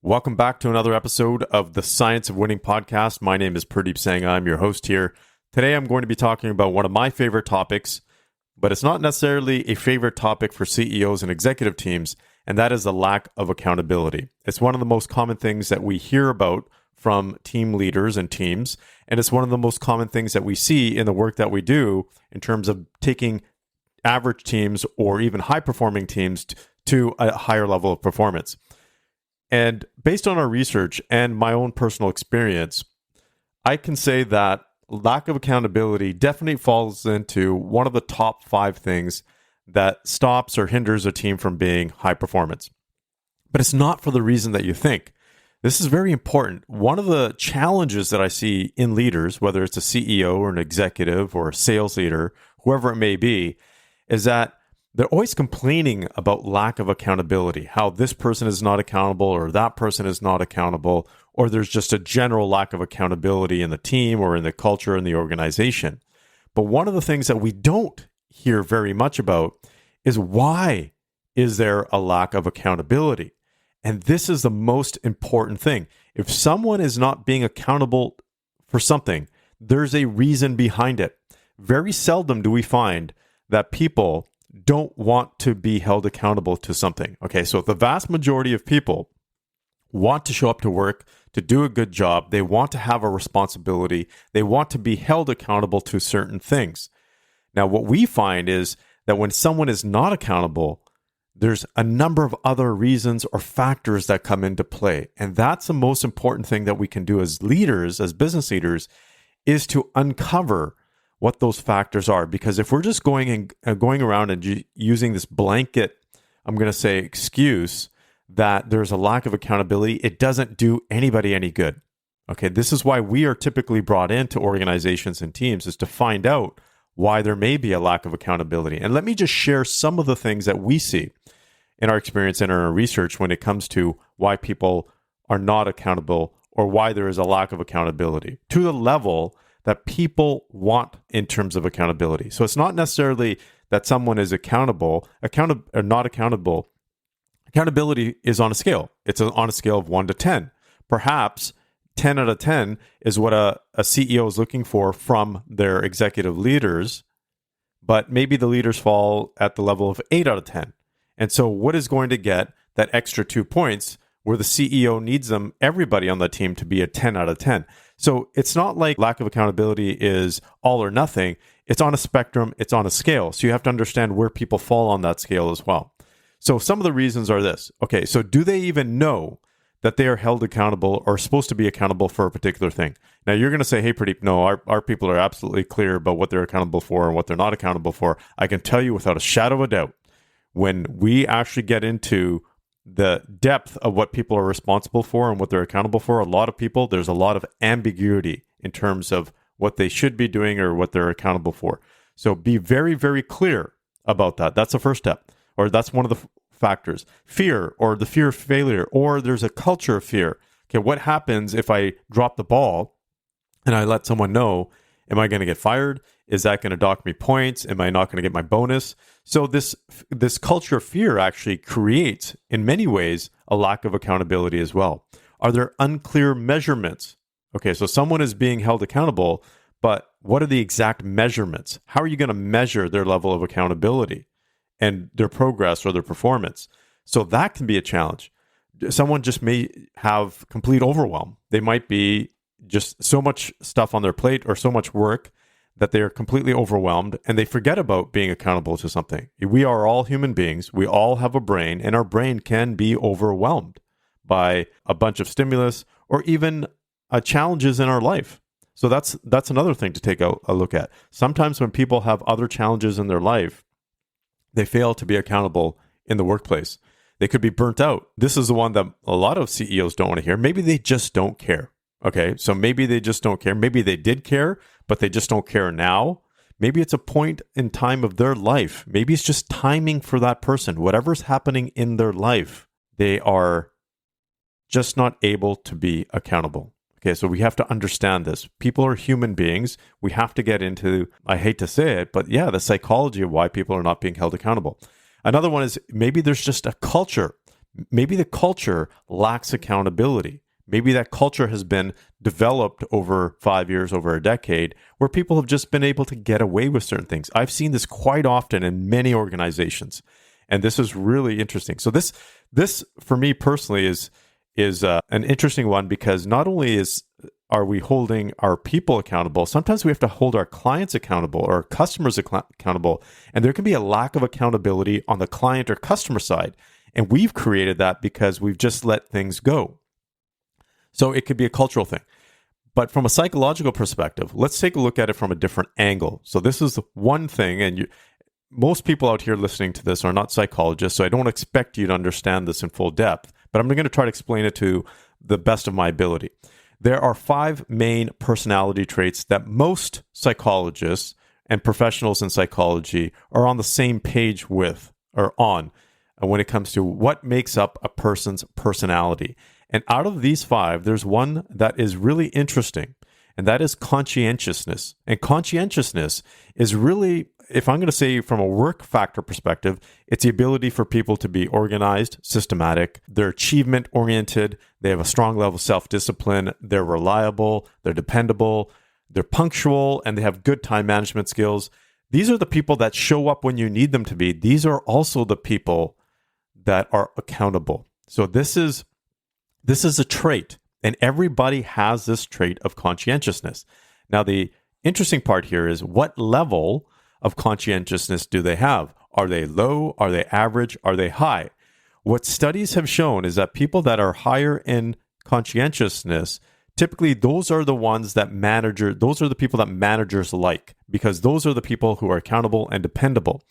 Welcome back to another episode of the Science of Winning podcast. My name is Pradeep Sangha. I'm your host here. Today, I'm going to be talking about one of my favorite topics, but it's not necessarily a favorite topic for CEOs and executive teams, and that is the lack of accountability. It's one of the most common things that we hear about from team leaders and teams, and it's one of the most common things that we see in the work that we do in terms of taking average teams or even high-performing teams to a higher level of performance. And based on our research and my own personal experience, I can say that lack of accountability definitely falls into one of the top 5 things that stops or hinders a team from being high performance. But it's not for the reason that you think. This is very important. One of the challenges that I see in leaders, whether it's a CEO or an executive or a sales leader, whoever it may be, is that they're always complaining about lack of accountability, how this person is not accountable or that person is not accountable, or there's just a general lack of accountability in the team or in the culture in the organization. But one of the things that we don't hear very much about is why is there a lack of accountability? And this is the most important thing. If someone is not being accountable for something, there's a reason behind it. Very seldom do we find that people don't want to be held accountable to something. Okay, so the vast majority of people want to show up to work, to do a good job. They want to have a responsibility. They want to be held accountable to certain things. Now, what we find is that when someone is not accountable, there's a number of other reasons or factors that come into play. And that's the most important thing that we can do as leaders, as business leaders, is to uncover what those factors are. Because if we're just going around and using this blanket, I'm going to say, excuse that there's a lack of accountability, it doesn't do anybody any good. Okay, this is why we are typically brought into organizations and teams, is to find out why there may be a lack of accountability. And let me just share some of the things that we see in our experience and in our research when it comes to why people are not accountable or why there is a lack of accountability to the level that people want in terms of accountability. So it's not necessarily that someone is accountable or not accountable. Accountability is on a scale. It's on a scale of 1 to 10. Perhaps 10 out of 10 is what a CEO is looking for from their executive leaders, but maybe the leaders fall at the level of 8 out of 10. And so what is going to get that extra 2 points where the CEO needs everybody on the team to be a 10 out of 10? So it's not like lack of accountability is all or nothing. It's on a spectrum. It's on a scale. So you have to understand where people fall on that scale as well. So some of the reasons are this. Okay, so do they even know that they are held accountable or supposed to be accountable for a particular thing? Now you're going to say, hey, Pradeep, no, our people are absolutely clear about what they're accountable for and what they're not accountable for. I can tell you without a shadow of a doubt, when we actually get into the depth of what people are responsible for and what they're accountable for, a lot of people, there's a lot of ambiguity in terms of what they should be doing or what they're accountable for. So be very, very clear about that. That's the first step, or that's one of the factors. Fear, or the fear of failure, or there's a culture of fear. Okay, what happens if I drop the ball and I let someone know? Am I going to get fired? Is that going to dock me points? Am I not going to get my bonus? So this culture of fear actually creates, in many ways, a lack of accountability as well. Are there unclear measurements? Okay, so someone is being held accountable, but what are the exact measurements? How are you going to measure their level of accountability and their progress or their performance? So that can be a challenge. Someone just may have complete overwhelm. They might be just so much stuff on their plate or so much work that they are completely overwhelmed and they forget about being accountable to something. We are all human beings. We all have a brain, and our brain can be overwhelmed by a bunch of stimulus or even challenges in our life. So that's another thing to take a look at. Sometimes when people have other challenges in their life, they fail to be accountable in the workplace. They could be burnt out. This is the one that a lot of CEOs don't want to hear. Maybe they just don't care. Okay, so maybe they just don't care. Maybe they did care, but they just don't care now. Maybe it's a point in time of their life. Maybe it's just timing for that person. Whatever's happening in their life, they are just not able to be accountable. Okay, so we have to understand this. People are human beings. We have to get into, I hate to say it, but yeah, the psychology of why people are not being held accountable. Another one is maybe there's just a culture. Maybe the culture lacks accountability. Maybe that culture has been developed over 5 years, over a decade, where people have just been able to get away with certain things. I've seen this quite often in many organizations, and this is really interesting. So this for me personally is an interesting one, because not only are we holding our people accountable, sometimes we have to hold our clients accountable or our customers accountable, and there can be a lack of accountability on the client or customer side, and we've created that because we've just let things go. So it could be a cultural thing. But from a psychological perspective, let's take a look at it from a different angle. So this is one thing, and most people out here listening to this are not psychologists, so I don't expect you to understand this in full depth, but I'm going to try to explain it to the best of my ability. There are 5 main personality traits that most psychologists and professionals in psychology are on the same page with or on when it comes to what makes up a person's personality. And out of these 5, there's one that is really interesting, and that is conscientiousness. And conscientiousness is really, if I'm going to say from a work factor perspective, it's the ability for people to be organized, systematic, they're achievement oriented, they have a strong level of self-discipline, they're reliable, they're dependable, they're punctual, and they have good time management skills. These are the people that show up when you need them to be. These are also the people that are accountable. So this is a trait, and everybody has this trait of conscientiousness. Now, the interesting part here is, what level of conscientiousness do they have? Are they low? Are they average? Are they high? What studies have shown is that people that are higher in conscientiousness, typically those are the people that managers like, because those are the people who are accountable and dependable.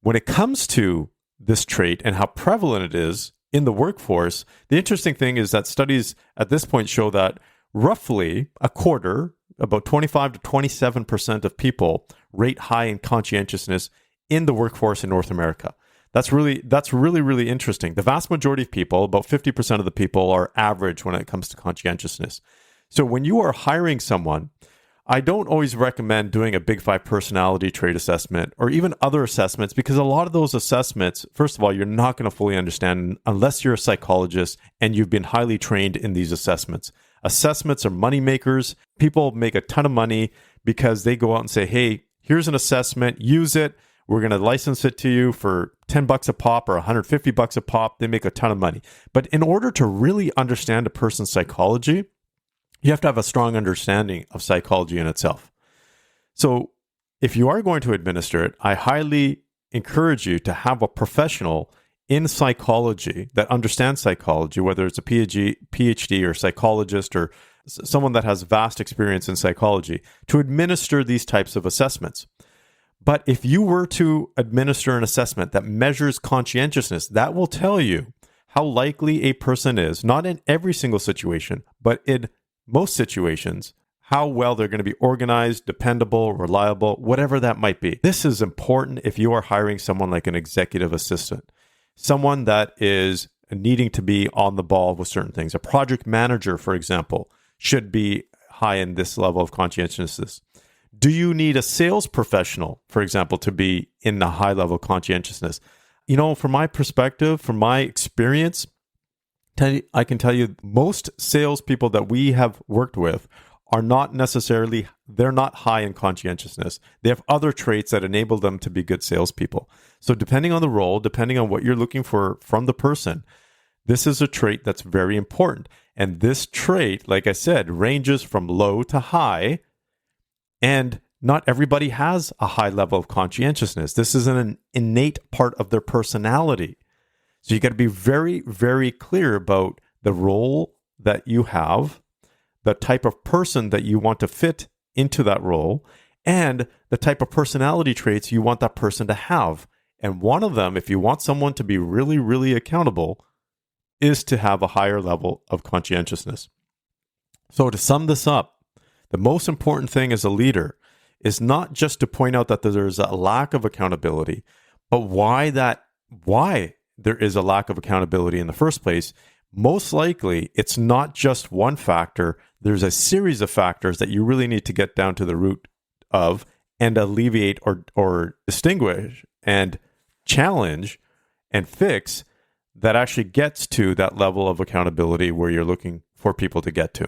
When it comes to this trait and how prevalent it is in the workforce, the interesting thing is that studies at this point show that roughly a quarter, about 25 to 27% of people rate high in conscientiousness in the workforce in North America. That's really, really interesting. The vast majority of people, about 50% of the people, are average when it comes to conscientiousness. So when you are hiring someone, I don't always recommend doing a Big 5 personality trait assessment or even other assessments, because a lot of those assessments, first of all, you're not going to fully understand unless you're a psychologist and you've been highly trained in these assessments. Assessments are money makers. People make a ton of money because they go out and say, hey, here's an assessment, use it. We're going to license it to you for $10 a pop or $150 a pop. They make a ton of money. But in order to really understand a person's psychology, you have to have a strong understanding of psychology in itself. So if you are going to administer it, I highly encourage you to have a professional in psychology that understands psychology, whether it's a PhD or psychologist or someone that has vast experience in psychology, to administer these types of assessments. But if you were to administer an assessment that measures conscientiousness, that will tell you how likely a person is, not in every single situation, but in most situations, how well they're going to be organized, dependable, reliable, whatever that might be. This is important if you are hiring someone like an executive assistant, someone that is needing to be on the ball with certain things. A project manager, for example, should be high in this level of conscientiousness. Do you need a sales professional, for example, to be in the high level of conscientiousness? You know, from my perspective, from my experience, I can tell you most salespeople that we have worked with are not necessarily, they're not high in conscientiousness. They have other traits that enable them to be good salespeople. So depending on the role, depending on what you're looking for from the person, this is a trait that's very important. And this trait, like I said, ranges from low to high. And not everybody has a high level of conscientiousness. This is an innate part of their personality. So you got to be very, very clear about the role that you have, the type of person that you want to fit into that role, and the type of personality traits you want that person to have. And one of them, if you want someone to be really, really accountable, is to have a higher level of conscientiousness. So to sum this up, the most important thing as a leader is not just to point out that there's a lack of accountability, but why there is a lack of accountability in the first place. Most likely, it's not just one factor. There's a series of factors that you really need to get down to the root of and alleviate or distinguish and challenge and fix that actually gets to that level of accountability where you're looking for people to get to.